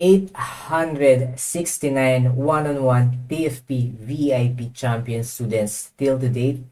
869 one-on-one TFP VIP champion students still to date,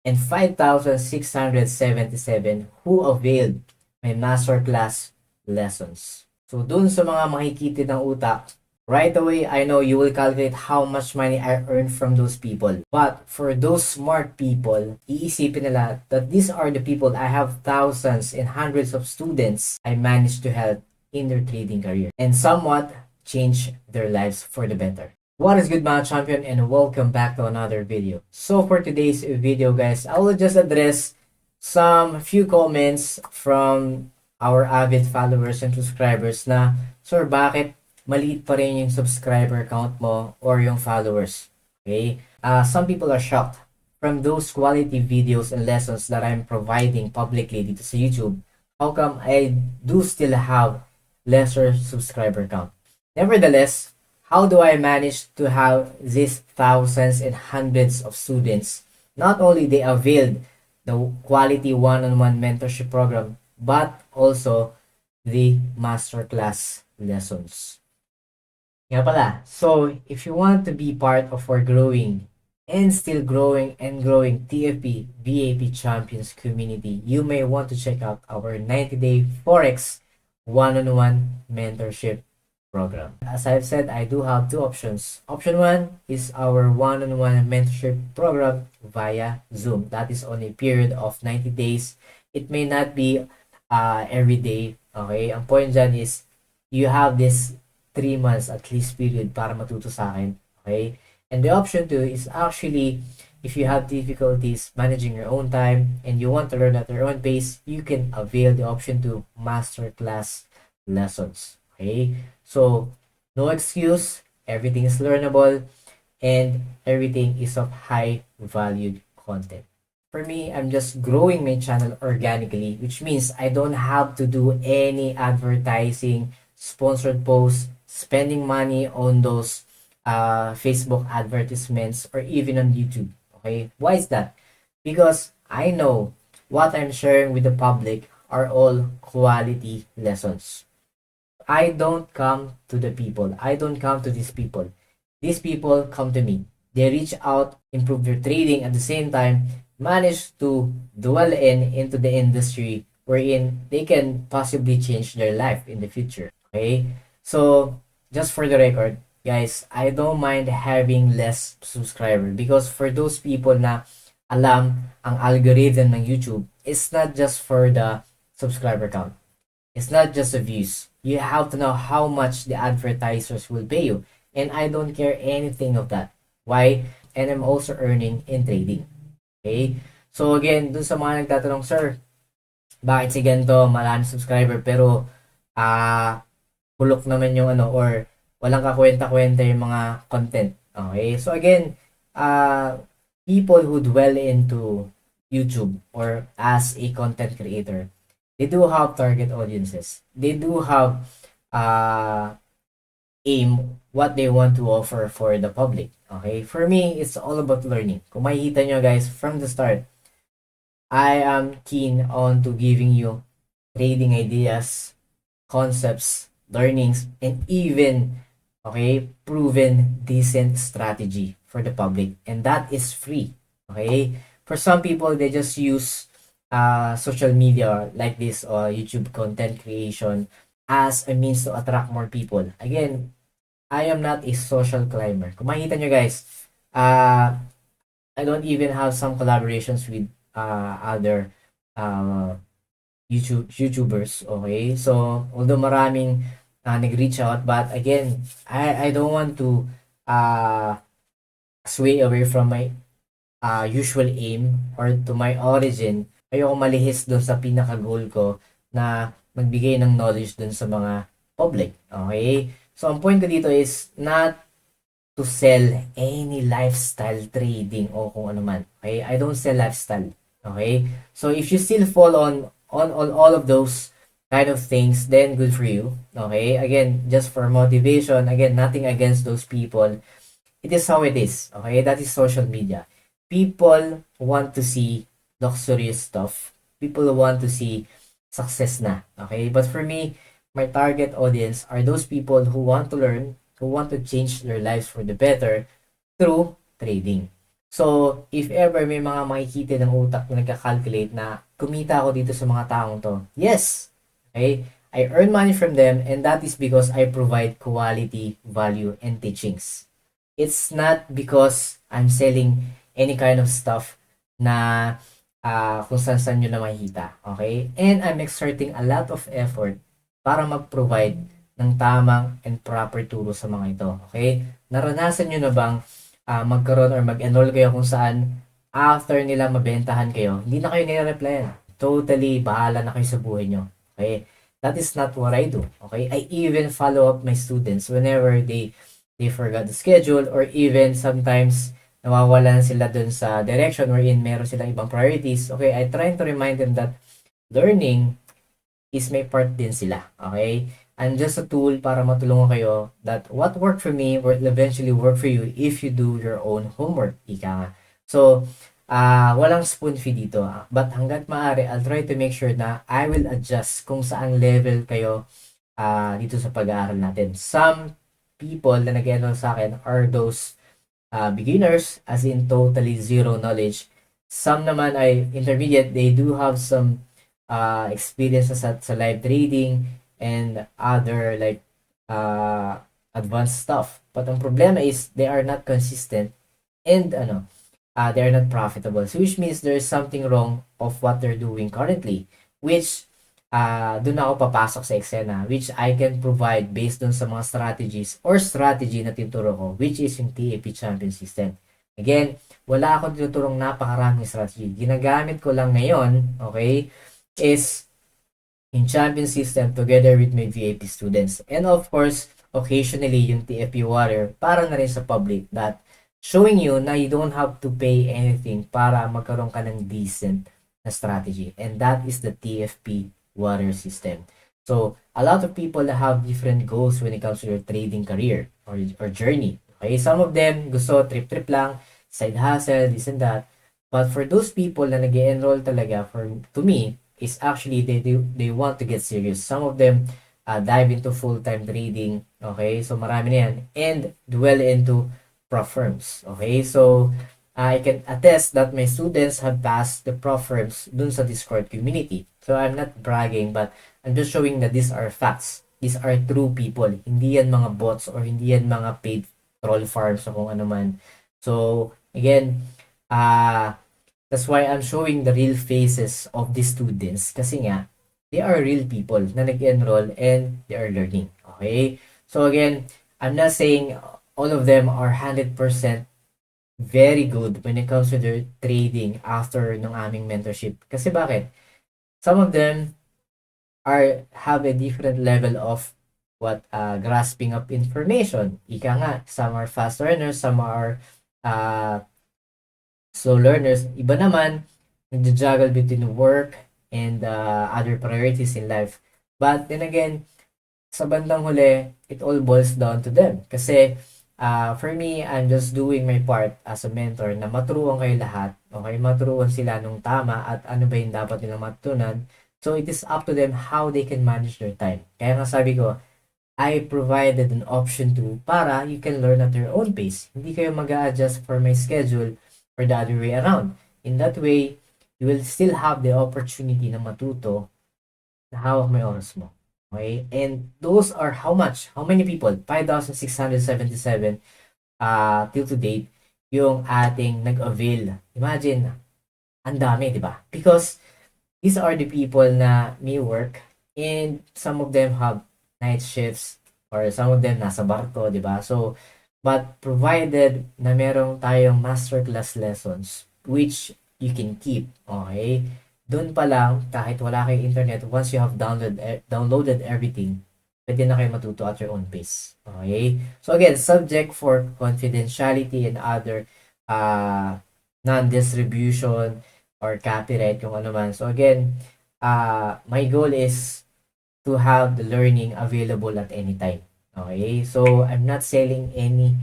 and 5,677 who availed my masterclass lessons. So dun sa mga makikitid ng utak, right away, I know you will calculate how much money I earned from those people. But for those smart people, iisipin nila that these are the people I have thousands and hundreds of students I managed to help in their trading career and somewhat change their lives for the better. What is good, mga champion, and welcome back to another video. So for today's video, guys, I will just address some few comments from our avid followers and subscribers na, Sir, bakit maliit pa rin yung subscriber count mo or yung followers? Okay? Some people are shocked from those quality videos and lessons that I'm providing publicly dito sa YouTube. How come I do still have lesser subscriber count? Nevertheless, how do I manage to have these thousands and hundreds of students? Not only they availed the quality one-on-one mentorship program, but also the masterclass lessons. Nga pala, so if you want to be part of our growing and still growing and growing TFP VIP Champions community, you may want to check out our 90-day Forex one-on-one mentorship program. As I've said, I do have two options. Option one is our one-on-one mentorship program via Zoom. That is on a period of 90 days. It may not be every day. Okay? Ang point dyan is you have this 3 months at least period para matuto sa akin. Okay? And the option two is actually if you have difficulties managing your own time and you want to learn at your own pace, you can avail the option to masterclass lessons. Okay? So, no excuse, everything is learnable, and everything is of high valued content. For me, I'm just growing my channel organically, which means I don't have to do any advertising, sponsored posts, spending money on those Facebook advertisements, or even on YouTube. Okay? Why is that? Because I know what I'm sharing with the public are all quality lessons. I don't come to the people. I don't come to these people. These people come to me. They reach out, improve their trading, at the same time, manage to dwell into the industry wherein they can possibly change their life in the future. Okay? So, just for the record, guys, I don't mind having less subscriber because for those people na alam ang algorithm ng YouTube, it's not just for the subscriber count. It's not just the views. You have to know how much the advertisers will pay you. And I don't care anything of that. Why? And I'm also earning in trading. Okay? So again, dun sa mga nagtatanong, Sir, bakit si ganito, maraming subscriber, pero hulok naman yung ano, or walang kakwenta-kwenta yung mga content. Okay? So again, people who dwell into YouTube or as a content creator, they do have target audiences. They do have aim what they want to offer for the public. Okay? For me, it's all about learning. Kung makikita nyo guys, from the start, I am keen on to giving you trading ideas, concepts, learnings, and even, okay, proven decent strategy for the public. And that is free. Okay? For some people, they just use social media like this or YouTube content creation as a means to attract more people. Again, I am not a social climber. Kung makikita nyo guys, I don't even have some collaborations with other YouTubers. Okay? So, although maraming nag-reach out, but again, I don't want to sway away from my usual aim or to my origin. Ayoko malihis doon sa pinaka-goal ko na magbigay ng knowledge doon sa mga public. Okay? So, ang point ko dito is not to sell any lifestyle trading o kung ano man. Okay? I don't sell lifestyle. Okay? So, if you still fall on all of those kind of things, then good for you. Okay? Again, just for motivation. Again, nothing against those people. It is how it is. Okay? That is social media. People want to see luxurious stuff. People want to see success na. Okay? But for me, my target audience are those people who want to learn, who want to change their lives for the better through trading. So, if ever may mga makikita ng utak na nagka-calculate na kumita ako dito sa mga taong to, yes, okay, I earn money from them and that is because I provide quality, value, and teachings. It's not because I'm selling any kind of stuff na kung saan-saan nyo na makikita. Okay? And I'm exerting a lot of effort para mag-provide ng tamang and proper turo sa mga ito. Okay? Naranasan nyo na bang magkaroon or mag-enroll kayo kung saan after nila mabentahan kayo, hindi na kayo nire-replyan. Totally, bahala na kayo sa buhay nyo. Okay? That is not what I do. Okay? I even follow up my students whenever they forgot the schedule or even sometimes nawawalan sila dun sa direction wherein meron silang ibang priorities. Okay, I try to remind them that learning is may part din sila. Okay? I'm just a tool para matulungan kayo that what worked for me will eventually work for you if you do your own homework. Ika nga. So, walang spoon feed dito. But hanggat maaari, I'll try to make sure na I will adjust kung saan level kayo dito sa pag-aaral natin. Some people na nag-enroll sa akin are those beginners, as in totally zero knowledge. Some naman ay intermediate, they do have some experiences sa live trading and other like advanced stuff. But ang problema is they are not consistent and they are not profitable. So which means there is something wrong of what they're doing currently, which doon ako papasok sa eksena, which I can provide based on sa mga strategies or strategy na tinuturo ko, which is yung TAP Champion System. Again, wala akong tinuturong napakaraming strategy. Ginagamit ko lang ngayon, okay, is yung Champion System together with my VIP students. And of course, occasionally yung TFP Warrior para na rin sa public that showing you na you don't have to pay anything para magkaroon ka ng decent na strategy. And that is the TFP Warrior System. So, a lot of people have different goals when it comes to their trading career or journey. Okay, some of them gusto trip-trip lang, side hustle, this and that. But for those people na nag-enroll talaga, to me, is actually they want to get serious. Some of them dive into full-time trading. Okay, so marami na yan. And dwell into prof firms. Okay, so I can attest that my students have passed the prof firms dun sa Discord community. So I'm not bragging, but I'm just showing that these are facts. These are true people. Hindi yan mga bots or hindi yan mga paid troll farms o kung ano man. So again, that's why I'm showing the real faces of these students kasi nga, they are real people na nag-enroll and they are learning. Okay? So again, I'm not saying all of them are 100% very good when it comes to their trading after ng aming mentorship. Kasi bakit? Some of them have a different level of grasping of information. Ika nga, some are fast learners, some are slow learners. Iba naman, nag-juggle between work and other priorities in life. But then again, sa bandang huli, it all boils down to them. Kasi for me, I'm just doing my part as a mentor na maturuan kayo lahat. Okay, maturuan sila nung tama at ano ba yung dapat nilang matutunan. So, it is up to them how they can manage their time. Kaya nga sabi ko, I provided an option to para you can learn at your own pace. Hindi kayo mag-a-adjust for my schedule or the other way around. In that way, you will still have the opportunity na matuto na hawak may oras mo. Okay? And those are how much? How many people? 5,677 till to date yung ating nag-avail. Imagine, ang dami, di ba? Because these are the people na may work and some of them have night shifts or some of them nasa barko, di ba? So, but provided na merong tayong masterclass lessons which you can keep, okay? Doon pa lang, kahit wala kayong internet, once you have downloaded everything, pwede na kayo matuto at your own pace. Okay? So again, subject for confidentiality and other non-distribution or copyright, kung ano man. So again, my goal is to have the learning available at any time. Okay? So I'm not selling any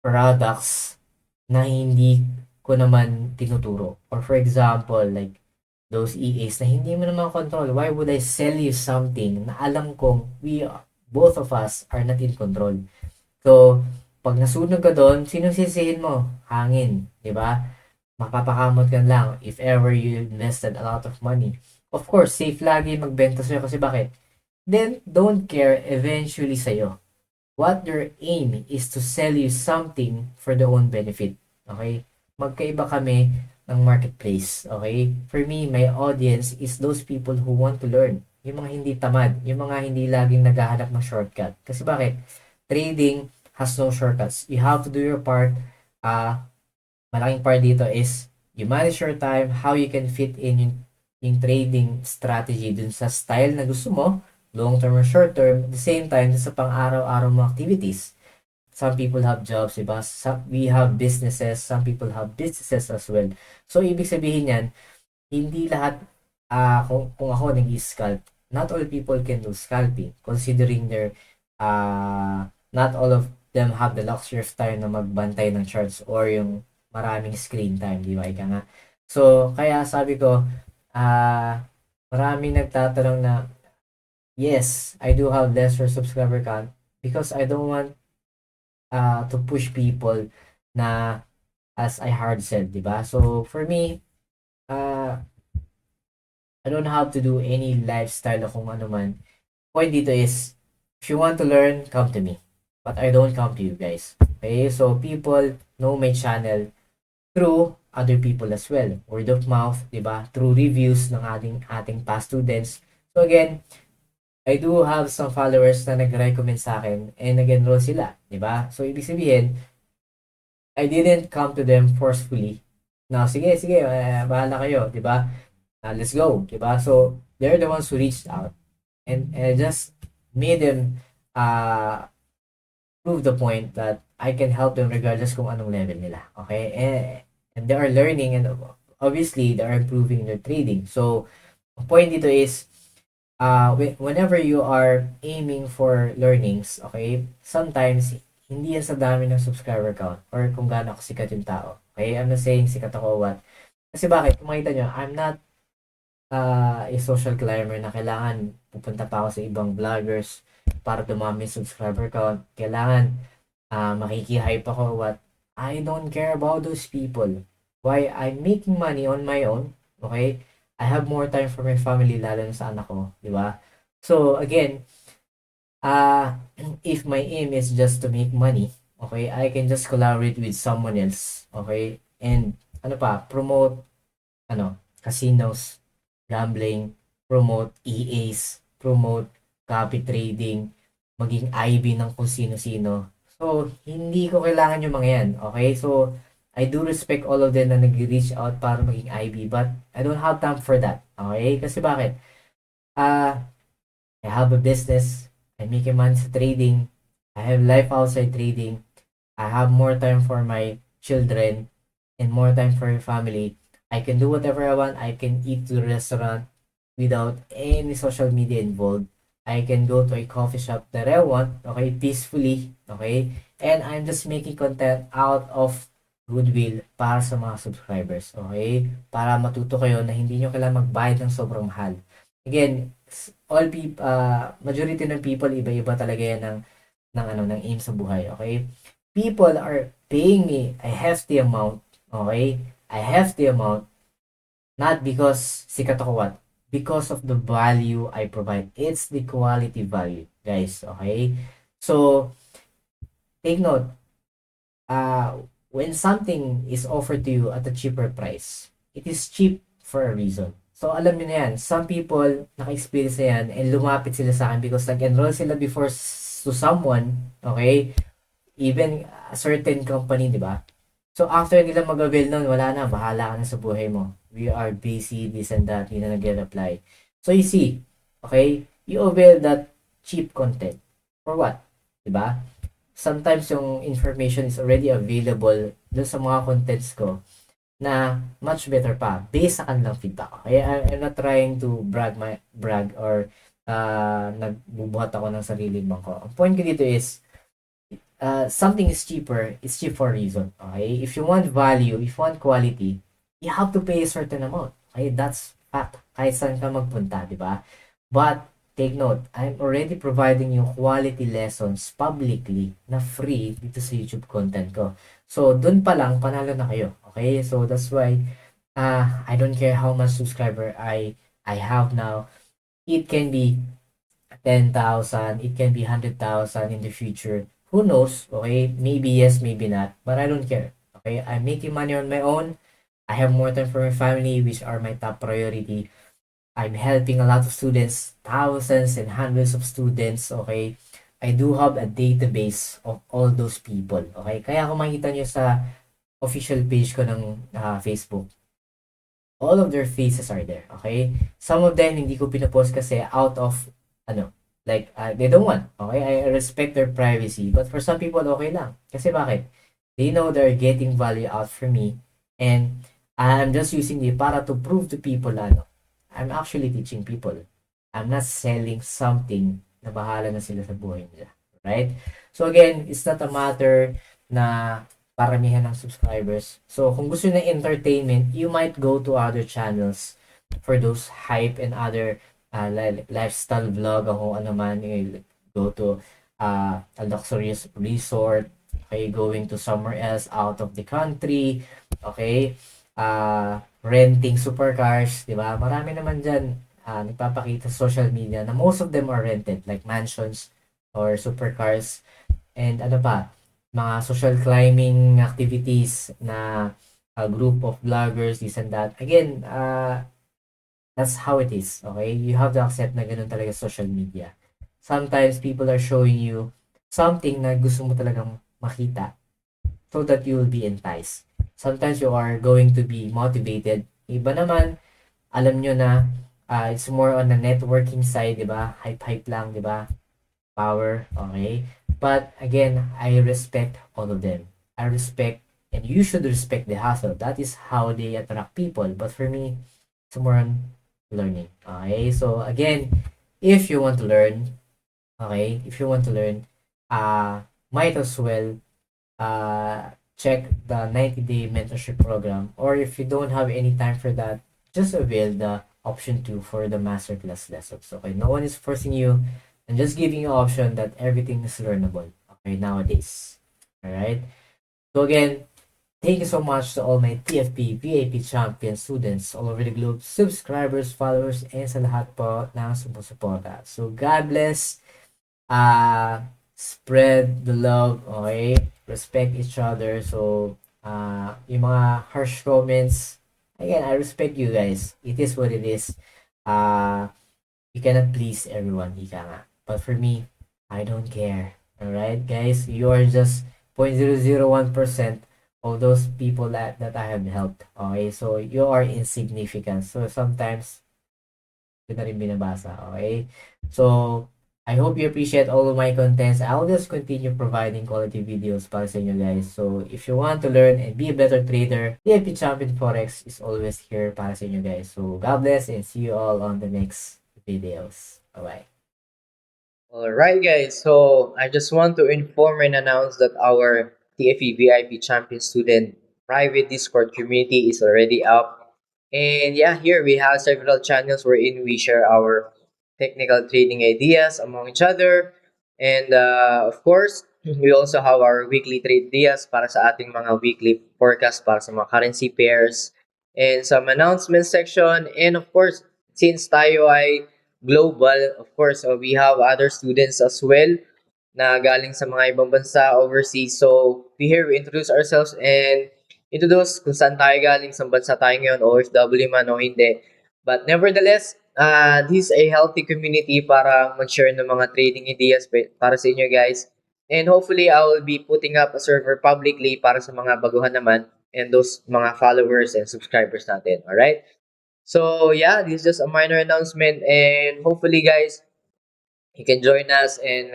products na hindi ko naman tinuturo. Or for example, like those EAs na hindi mo naman control. Why would I sell you something na alam kong both of us are not in control? So, pag nasunog ka doon, sinong sisihin mo? Hangin, di ba? Mapapakamot ka lang if ever you invested a lot of money. Of course, safe lagi magbenta sa'yo kasi bakit? Then, don't care eventually sa'yo. What their aim is to sell you something for their own benefit. Okay? Magkaiba kami ng marketplace. Okay? For me, my audience is those people who want to learn. Yung mga hindi tamad. Yung mga hindi laging naghahanap ng shortcut. Kasi bakit? Trading has no shortcuts. You have to do your part. Malaking part dito is you manage your time, how you can fit in yung trading strategy dun sa style na gusto mo, long term or short term, at the same time sa pang-araw-araw mo activities. Some people have jobs, diba? We have businesses, some people have businesses as well. So, ibig sabihin yan, hindi lahat, kung ako nag-scalp, not all people can do scalping, considering not all of them have the luxury of time na magbantay ng charts or yung maraming screen time, di ba? Ika nga. So, kaya sabi ko, maraming nagtatanong na, yes, I do have lesser subscriber count because I don't want to push people na as I hard said, di ba? So, for me, I don't have to do any lifestyle o kung ano man. Point dito is, if you want to learn, come to me. But I don't come to you guys. Okay? So, people know my channel through other people as well. Word of mouth, di ba? Through reviews ng ating past students. So, again, I do have some followers na nag-recommend sa akin and nag-enroll sila, di ba? So, ibig sabihin, I didn't come to them forcefully. Now, sige, bahala kayo, di ba? Let's go, di ba? So, they're the ones who reached out and just made them prove the point that I can help them regardless kung anong level nila. Okay? And they are learning and obviously they are improving their trading. So, ang point dito is, whenever you are aiming for learnings, okay, sometimes hindi yan sa dami ng subscriber count or kung gaano ako sikat yung tao. Okay? I'm not saying sikat ako what. Kasi bakit? Kung makita nyo, I'm not a social climber na kailangan pupunta pa ako sa ibang vloggers para dumami yung subscriber count. Kailangan makikihype ako what. I don't care about those people. Why? I'm making money on my own. Okay? I have more time for my family lalo na sa anak ko. Di ba? So, again, if my aim is just to make money, okay, I can just collaborate with someone else. Okay? And, promote, casinos, gambling, promote EAs, promote copy trading, maging IB ng kung sino-sino. So, hindi ko kailangan yung mga yan. Okay? So, I do respect all of them na nag-reach out para maging IB, but I don't have time for that. Okay? Kasi bakit? I have a business. I'm making money sa trading. I have life outside trading. I have more time for my children and more time for your family. I can do whatever I want. I can eat to the restaurant without any social media involved. I can go to a coffee shop that I want, okay, peacefully, okay? And I'm just making content out of goodwill para sa mga subscribers, okay? Para matuto kayo na hindi nyo kailangan magbayad ng sobrang mahal. Again, all people, majority ng people, iba-iba talaga yan ng aim sa buhay, okay? People are paying me a hefty amount, okay? A hefty amount, not because sikat ako what, because of the value I provide. It's the quality value, guys, okay? So, take note, when something is offered to you at a cheaper price, it is cheap for a reason. So, alam niyo na yan, some people, naka-experience na yan, and lumapit sila sa akin because nag-enroll sila before to someone, okay? Even a certain company, di ba? So, after nila mag-avail nun, wala na, bahala ka na sa buhay mo. We are busy, this and that, hindi na nag-reply. So, you see, okay? You avail that cheap content. For what? Diba? Sometimes yung information is already available dun sa mga contents ko na much better pa based sa kanilang feedback. Okay? I'm not trying to brag or nagbubuhat ako ng sarili bangko. Ang point ko dito is something is cheaper, it's cheap for a reason. Okay? If you want value, if you want quality, you have to pay a certain amount. Okay? That's fact, kahit saan ka magpunta, di ba? But, take note, I'm already providing you quality lessons publicly na free dito sa YouTube content ko. So, dun pa lang, panalo na kayo. Okay? So, that's why, I don't care how much subscriber I have now. It can be 10,000, it can be 100,000 in the future. Who knows? Okay, maybe yes, maybe not, but I don't care. Okay, I'm making money on my own. I have more time for my family, which are my top priority. I'm helping a lot of students, thousands and hundreds of students. Okay, I do have a database of all those people. Okay, kaya kung makita nyo sa official page ko ng Facebook, all of their faces are there, okay? Some of them hindi ko pinopost kasi out of ano, like they don't want, okay? I respect their privacy, but for some people okay lang. Kasi bakit? They know they're getting value out from me, and I'm just using it para to prove to people ano, I'm actually teaching people. I'm not selling something na bahala na sila sa buhay nila, right? So again, it's not a matter na paramihan ng subscribers. So, kung gusto nyo ng entertainment, you might go to other channels for those hype and other lifestyle vlog o kung ano man. You go to a luxurious resort, okay, going to somewhere else out of the country, okay, renting supercars, di ba? Marami naman dyan nagpapakita sa social media na most of them are rented, like mansions or supercars. And ano pa, mga social climbing activities na a group of vloggers, this and that. Again, that's how it is, okay? You have to accept na ganun talaga social media. Sometimes people are showing you something na gusto mo talagang makita so that you will be enticed. Sometimes you are going to be motivated. Iba naman, alam nyo na it's more on the networking side, di ba? Hype-hype lang, di ba? Power, okay? But again, I respect all of them. I respect, and you should respect the hustle. That is how they attract people. But for me, it's more on learning. Okay, so again, if you want to learn, okay, if you want to learn, might as well check the 90-day mentorship program. Or if you don't have any time for that, just avail the option 2 for the masterclass lessons. Okay, no one is forcing you. I'm just giving you option that everything is learnable. Okay, nowadays. All right. So again, thank you so much to all my TFP VIP champion students all over the globe, subscribers, followers, and sa lahat po na sumusuporta. So God bless. Spread the love, okay? Respect each other. So, yung mga harsh comments, again, I respect you guys. It is what it is. You cannot please everyone, ika nga. But for me, I don't care. Alright, guys? You are just 0.001% of those people that I have helped. Okay? So, you are insignificant. So, sometimes, yun na rin binabasa. Okay? So, I hope you appreciate all of my contents. I'll just continue providing quality videos para sa inyo guys. So, if you want to learn and be a better trader, DFP Champion Forex is always here para sa inyo guys. So, God bless and see you all on the next videos. Bye-bye. Alright, guys. So I just want to inform and announce that our TFE VIP Champion Student private Discord community is already up. And yeah, here we have several channels wherein we share our technical trading ideas among each other. And of course, we also have our weekly trade ideas para sa ating mga weekly forecast para sa mga currency pairs and some announcement section. And of course, since tayo ay global, of course, we have other students as well na galing sa mga ibang bansa overseas. So, we introduce ourselves and introduce kung saan tayo galing, sa bansa tayo ngayon, OFW man o hindi. But nevertheless, this is a healthy community para mag-share ng mga trading ideas para sa inyo guys. And hopefully, I will be putting up a server publicly para sa mga baguhan naman and those mga followers and subscribers natin. Alright? So yeah, this is just a minor announcement and hopefully guys, you can join us and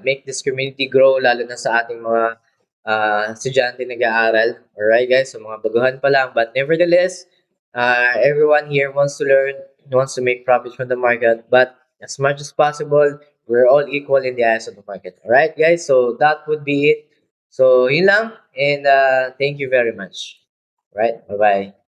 make this community grow lalo na sa ating mga estudyante nag-aaral. Alright guys, so mga baguhan pa lang. But nevertheless, everyone here wants to learn, wants to make profit from the market. But as much as possible, we're all equal in the eyes of the market. Alright guys, so that would be it. So yun lang and thank you very much. Right, bye-bye.